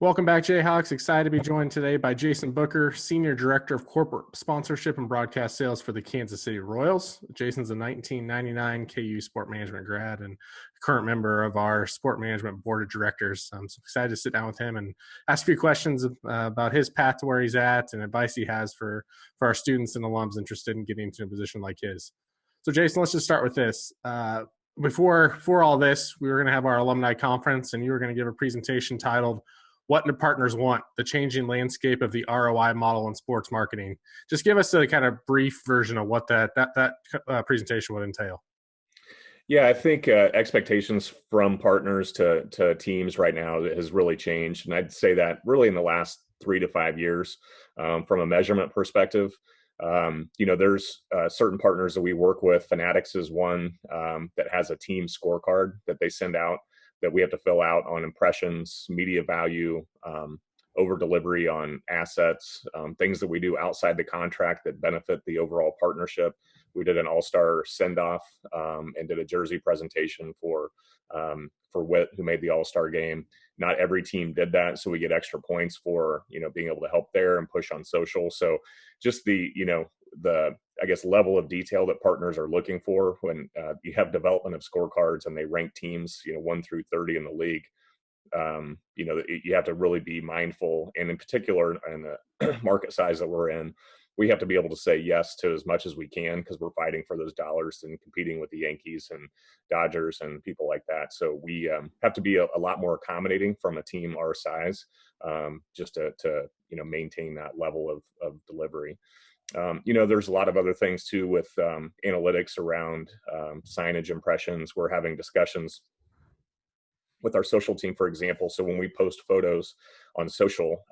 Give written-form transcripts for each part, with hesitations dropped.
Welcome back, Jayhawks. Excited to be joined today by Jason Booker, Senior Director of Corporate Sponsorship and Broadcast Sales for the Kansas City Royals. Jason's a 1999 KU Sport Management grad and current member of our Sport Management Board of Directors. I'm so excited to sit down with him and ask a few questions about his path to where he's at and advice he has for our students and alums interested in getting into a position like his. So, Jason, let's just start with this. Before all this, we were going to have our alumni conference, and you were going to give a presentation titled "What do partners want? The changing landscape of the ROI model in sports marketing." Just give us a kind of brief version of what that presentation would entail. Yeah, I think expectations from partners to teams right now has really changed. And I'd say that really in the last 3 to 5 years from a measurement perspective. There's certain partners that we work with. Fanatics is one that has a team scorecard that they send out that we have to fill out on impressions, media value, over delivery on assets, things that we do outside the contract that benefit the overall partnership. We did an all-star send-off and did a jersey presentation for Witt, who made the all-star game. Not every team did that, so we get extra points for being able to help there and push on social. So just the I guess level of detail that partners are looking for when you have development of scorecards and they rank teams 1 through 30 in the league. You have to really be mindful, and in particular in the market size that we're in, we have to be able to say yes to as much as we can because we're fighting for those dollars and competing with the Yankees and Dodgers and people like that. So we have to be a lot more accommodating from a team our size, just to maintain that level of delivery. There's a lot of other things too with analytics around signage impressions. We're having discussions with our social team, for example. So when we post photos on social,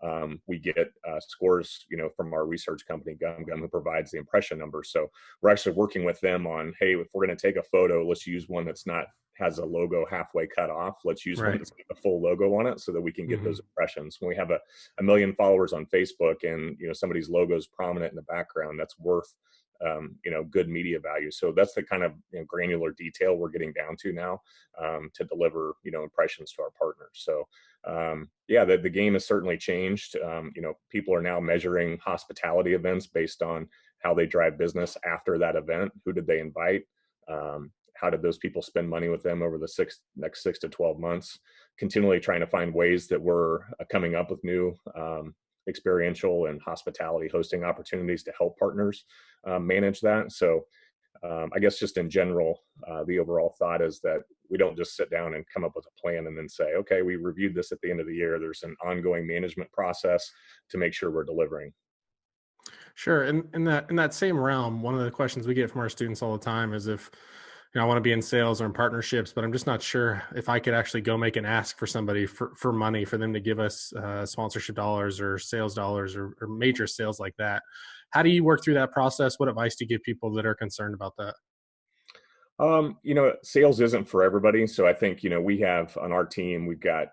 we get scores, from our research company, Gum, who provides the impression numbers. So we're actually working with them on, hey, if we're going to take a photo, let's use one that's not has a logo halfway cut off. Let's use one that's got a full logo on it so that we can get those impressions. When we have a million followers on Facebook and somebody's logo is prominent in the background, that's worth good media value. So that's the kind of granular detail we're getting down to now to deliver impressions to our partners. So the game has certainly changed. People are now measuring hospitality events based on how they drive business after that event. Who did they invite? How did those people spend money with them over the next 6 to 12 months? Continually trying to find ways that we're coming up with new experiential and hospitality hosting opportunities to help partners manage that. So I guess just in general, the overall thought is that we don't just sit down and come up with a plan and then say, okay, we reviewed this at the end of the year. There's an ongoing management process to make sure we're delivering. Sure. And in that same realm, one of the questions we get from our students all the time is if I want to be in sales or in partnerships, but I'm just not sure if I could actually go make an ask for somebody for money for them to give us sponsorship dollars or sales dollars or major sales like that. How do you work through that process? What advice do you give people that are concerned about that? Sales isn't for everybody. So I think, we have on our team, we've got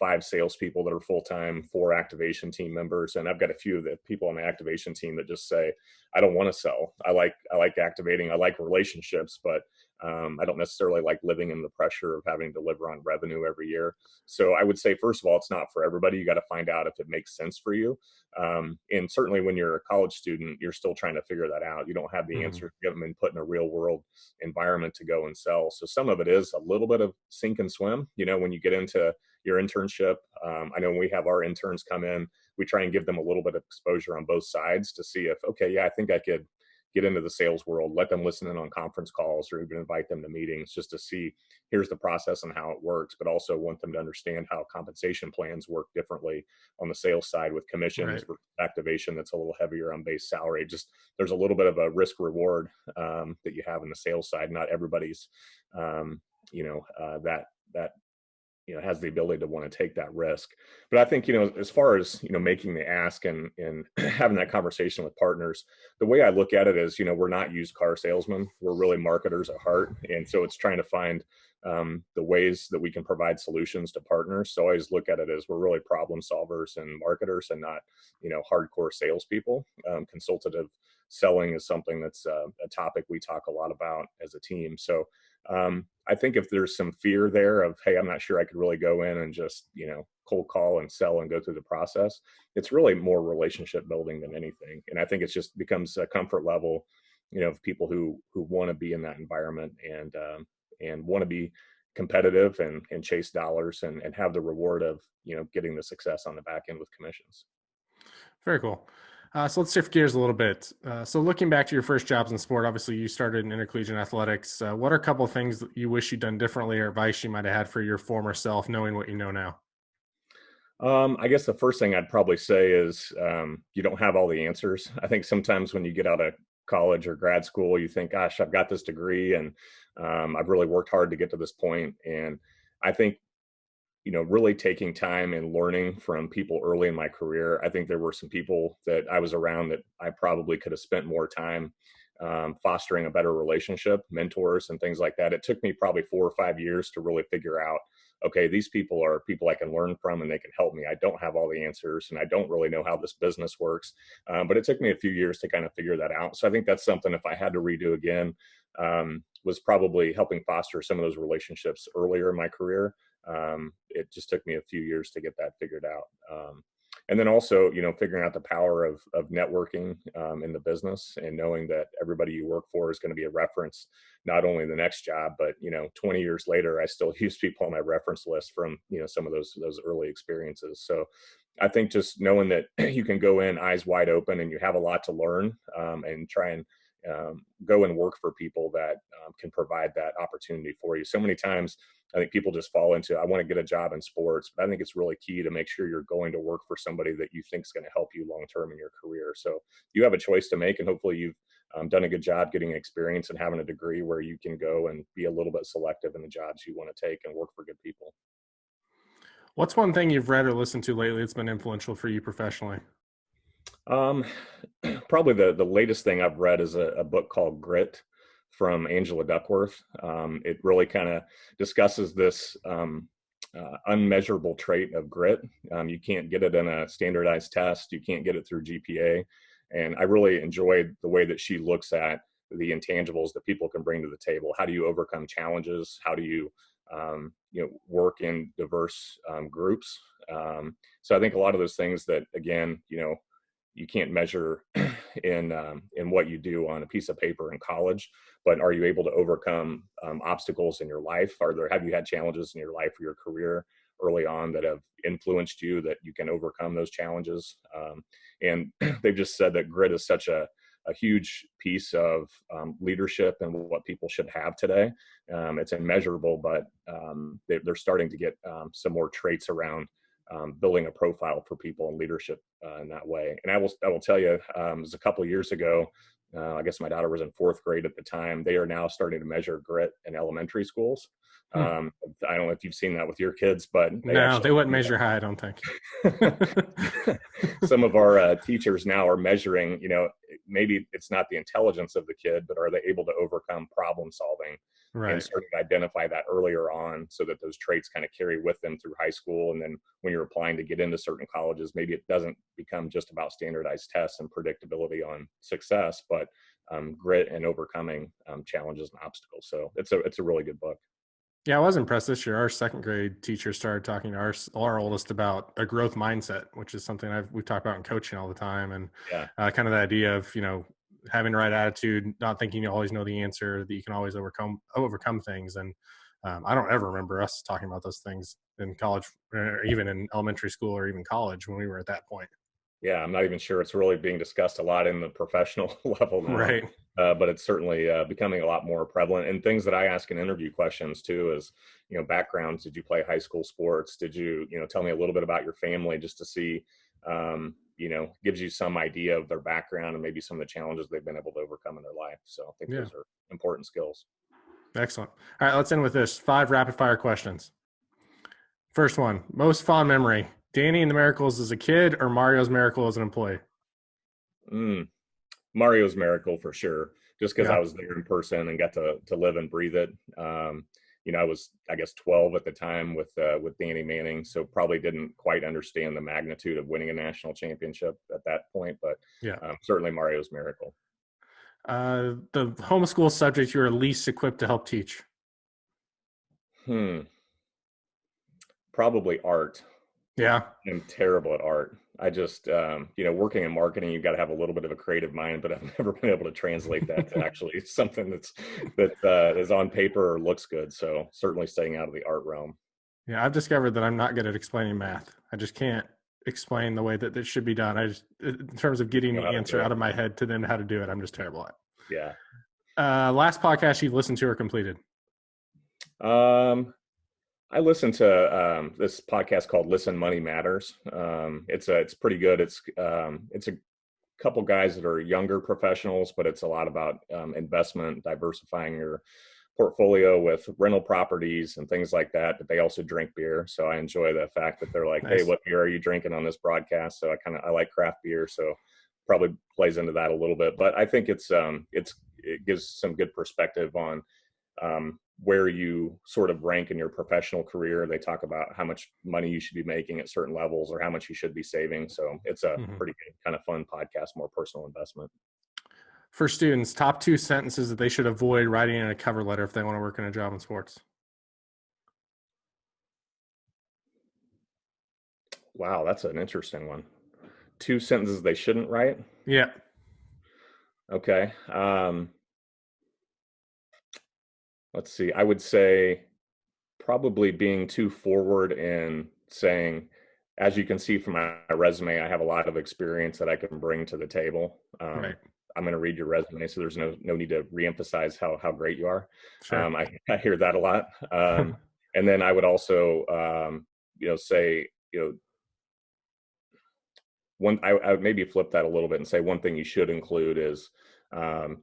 5 salespeople that are full-time, 4 activation team members. And I've got a few of the people on the activation team that just say, I don't want to sell. I like activating. I like relationships, but I don't necessarily like living in the pressure of having to deliver on revenue every year. So I would say, first of all, it's not for everybody. You got to find out if it makes sense for you. And certainly when you're a college student, you're still trying to figure that out. You don't have the answer. You haven't been put in a real world environment to go and sell. So some of it is a little bit of sink and swim. When you get into your internship, I know when we have our interns come in, we try and give them a little bit of exposure on both sides to see if, okay, yeah, I think I could get into the sales world, let them listen in on conference calls or even invite them to meetings just to see here's the process and how it works, but also want them to understand how compensation plans work differently on the sales side with commissions for activation that's a little heavier on base salary. Just there's a little bit of a risk reward that you have in the sales side. Not everybody's, that has the ability to want to take that risk. But I think, as far as, making the ask and having that conversation with partners, the way I look at it is, we're not used car salesmen. We're really marketers at heart. And so it's trying to find the ways that we can provide solutions to partners. So I always look at it as we're really problem solvers and marketers and not, hardcore salespeople. Consultative selling is something that's a topic we talk a lot about as a team. So I think if there's some fear there of, hey, I'm not sure I could really go in and just, cold call and sell and go through the process, it's really more relationship building than anything. And I think it's just becomes a comfort level, of people who want to be in that environment and want to be competitive and chase dollars and have the reward of, getting the success on the back end with commissions. Very cool. So let's shift gears a little bit. So looking back to your first jobs in sport, obviously you started in intercollegiate athletics. What are a couple of things that you wish you'd done differently or advice you might have had for your former self, knowing what you know now? I guess the first thing I'd probably say is you don't have all the answers. I think sometimes when you get out of college or grad school, you think, gosh, I've got this degree and I've really worked hard to get to this point. And I think, really taking time and learning from people early in my career. I think there were some people that I was around that I probably could have spent more time fostering a better relationship, mentors and things like that. It took me probably 4 or 5 years to really figure out, okay, these people are people I can learn from and they can help me. I don't have all the answers and I don't really know how this business works. But it took me a few years to kind of figure that out. So I think that's something, if I had to redo again, was probably helping foster some of those relationships earlier in my career. It just took me a few years to get that figured out. And then also, figuring out the power of networking in the business and knowing that everybody you work for is going to be a reference, not only the next job, but 20 years later, I still use people on my reference list from some of those early experiences. So I think just knowing that you can go in eyes wide open and you have a lot to learn and try and go and work for people that can provide that opportunity for you. So many times, I think people just fall into, I want to get a job in sports, but I think it's really key to make sure you're going to work for somebody that you think is going to help you long term in your career. So you have a choice to make, and hopefully you've done a good job getting experience and having a degree where you can go and be a little bit selective in the jobs you want to take and work for good people. What's one thing you've read or listened to lately that's been influential for you professionally? Um, Probably the latest thing I've read is a book called Grit from Angela Duckworth. It really kind of discusses this unmeasurable trait of grit. You can't get it in a standardized test. You can't get it through GPA. And I really enjoyed the way that she looks at the intangibles that people can bring to the table. How do you overcome challenges? How do you work in diverse groups? So I think a lot of those things that, again, you can't measure in what you do on a piece of paper in college, but are you able to overcome obstacles in your life? Have you had challenges in your life or your career early on that have influenced you that you can overcome those challenges? And they've just said that grit is such a huge piece of leadership and what people should have today. It's immeasurable, but they're starting to get some more traits around building a profile for people in leadership in that way. And I will tell you, it was a couple of years ago. I guess my daughter was in 4th grade at the time. They are now starting to measure grit in elementary schools. I don't know if you've seen that with your kids, but They wouldn't measure high, I don't think. Some of our teachers now are measuring, maybe it's not the intelligence of the kid, but are they able to overcome problem solving? Right. And starting to identify that earlier on so that those traits kind of carry with them through high school. And then when you're applying to get into certain colleges, maybe it doesn't become just about standardized tests and predictability on success, but grit and overcoming challenges and obstacles. So it's a really good book. Yeah, I was impressed this year. Our 2nd grade teacher started talking to our oldest about a growth mindset, which is something we've talked about in coaching all the time. And kind of the idea of, having the right attitude, not thinking you always know the answer, that you can always overcome things. And I don't ever remember us talking about those things in college, or even in elementary school or even college when we were at that point. Yeah, I'm not even sure it's really being discussed a lot in the professional level now. Right. But it's certainly becoming a lot more prevalent. And things that I ask in interview questions too is, backgrounds. Did you play high school sports? Did you, tell me a little bit about your family, just to see, gives you some idea of their background and maybe some of the challenges they've been able to overcome in their life. So I think those are important skills. Excellent. All right, let's end with this 5 rapid fire questions. First one, most fond memory, Danny and the Miracles as a kid or Mario's Miracle as an employee? Mario's Miracle for sure, just because I was there in person and got to live and breathe it. I was, I guess, 12 at the time with Danny Manning, so probably didn't quite understand the magnitude of winning a national championship at that point, but certainly Mario's Miracle. The homeschool subject you were least equipped to help teach? Hmm. Probably art. Yeah. I'm terrible at art. I just, working in marketing, you've got to have a little bit of a creative mind, but I've never been able to translate that to actually something that is on paper or looks good. So certainly staying out of the art realm. Yeah, I've discovered that I'm not good at explaining math. I just can't explain the way that it should be done. I just, in terms of getting You know the how to answer do out it. of my head to then how to do it, I'm just terrible at. Yeah. Last podcast you've listened to or completed? Um, I listen to this podcast called Listen Money Matters. It's pretty good. It's a couple guys that are younger professionals, but it's a lot about investment, diversifying your portfolio with rental properties and things like that. But they also drink beer, so I enjoy the fact that they're like, "Hey, Nice. what beer are you drinking on this broadcast?" So I like craft beer, so probably plays into that a little bit. But I think it gives some good perspective on where you sort of rank in your professional career. They talk about how much money you should be making at certain levels or how much you should be saving. So it's a Mhm. pretty good, kind of fun podcast, more personal investment. For students, top two sentences that they should avoid writing in a cover letter if they want to work in a job in sports. Wow, that's an interesting one. Two sentences they shouldn't write. Yeah. Okay. Let's see. I would say probably being too forward in saying, as you can see from my resume, I have a lot of experience that I can bring to the table. Right. I'm going to read your resume, so there's no need to reemphasize how great you are. Sure. I hear that a lot. And then I would also, say, I would maybe flip that a little bit and say one thing you should include is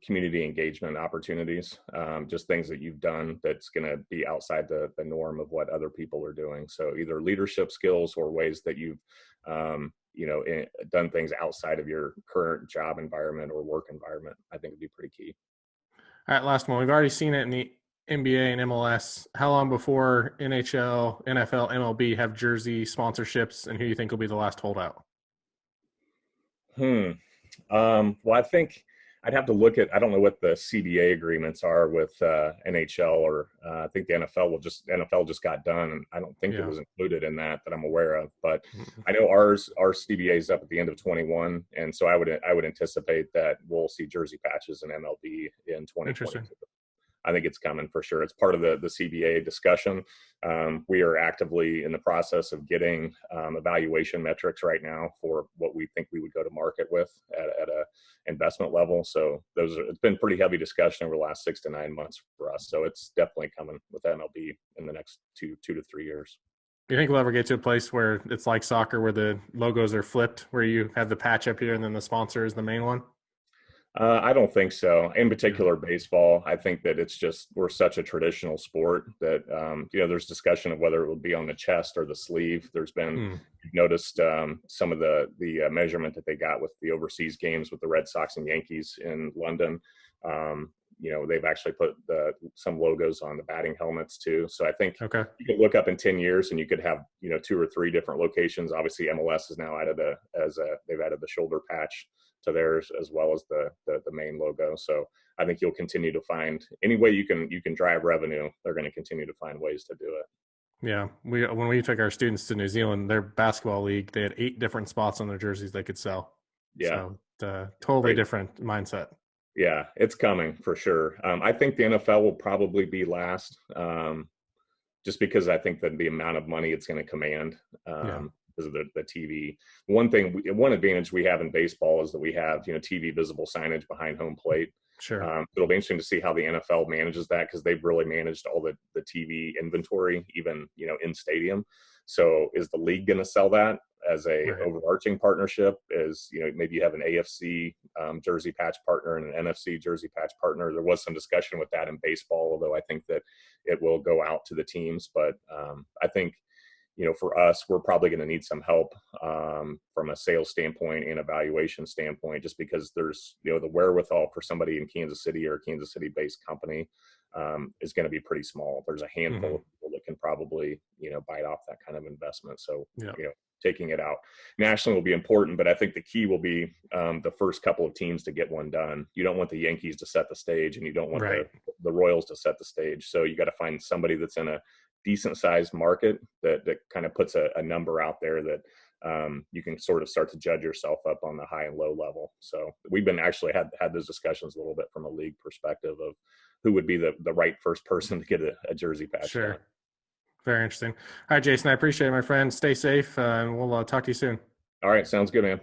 community engagement opportunities, just things that you've done that's going to be outside the norm of what other people are doing. So either leadership skills or ways that you've done things outside of your current job environment or work environment. I think would be pretty key. All right, last one. We've already seen it in the NBA and MLS. How long before NHL, NFL, MLB have jersey sponsorships, and who you think will be the last holdout? Hmm. Well, I think I'd have to look at. I don't know what the CBA agreements are with NHL, or I think the NFL just got done, and I don't think it Yeah. was included in that I'm aware of. But Mhm. I know our CBA is up at the end of 21, and so I would anticipate that we'll see jersey patches in MLB in Interesting. 2022. I think it's coming for sure. It's part of the CBA discussion. We are actively in the process of getting evaluation metrics right now for what we think we would go to market with at a investment level. So it's been pretty heavy discussion over the last 6 to 9 months for us. So it's definitely coming with MLB in the next two to 3 years. Do you think we'll ever get to a place where it's like soccer, where the logos are flipped, where you have the patch up here and then the sponsor is the main one? I don't think so. In Yeah. particular, baseball. I think that we're such a traditional sport that there's discussion of whether it would be on the chest or the sleeve. Hmm. You've noticed some of the measurement that they got with the overseas games with the Red Sox and Yankees in London. They've actually put some logos on the batting helmets too. So I think Okay. you could look up in 10 years and you could have two or three different locations. Obviously, MLS is now they've added the shoulder patch to theirs as well as the main logo. So I think you'll continue to find any way you can drive revenue. They're going to continue to find ways to do it. Yeah. When we took our students to New Zealand, their basketball league, they had 8 different spots on their jerseys they could sell. Yeah, So totally great. different mindset. Yeah, it's coming for sure. I think the NFL will probably be last, just because I think that the amount of money it's going to command, Yeah. because of the TV. One advantage we have in baseball is that we have TV visible signage behind home plate. Sure. It'll be interesting to see how the NFL manages that, because they've really managed all the TV inventory, even in stadium. So is the league going to sell that as a Right. overarching partnership? Is maybe you have an AFC jersey patch partner and an NFC jersey patch partner. There was some discussion with that in baseball, although I think that it will go out to the teams. But I think for us, we're probably going to need some help from a sales standpoint and evaluation standpoint, just because there's, the wherewithal for somebody in Kansas City or a Kansas City based company is going to be pretty small. There's a handful Hmm. of people that can probably, bite off that kind of investment. So, Yeah. taking it out nationally will be important, but I think the key will be the first couple of teams to get one done. You don't want the Yankees to set the stage, and you don't want Right. the Royals to set the stage. So you got to find somebody that's in a decent sized market that kind of puts a number out there that you can sort of start to judge yourself up on the high and low level. So we've been actually had those discussions a little bit from a league perspective of who would be the right first person to get a jersey patch Sure. done. Very interesting. All right, Jason, I appreciate it, my friend. Stay safe, and we'll talk to you soon. All right. Sounds good, man.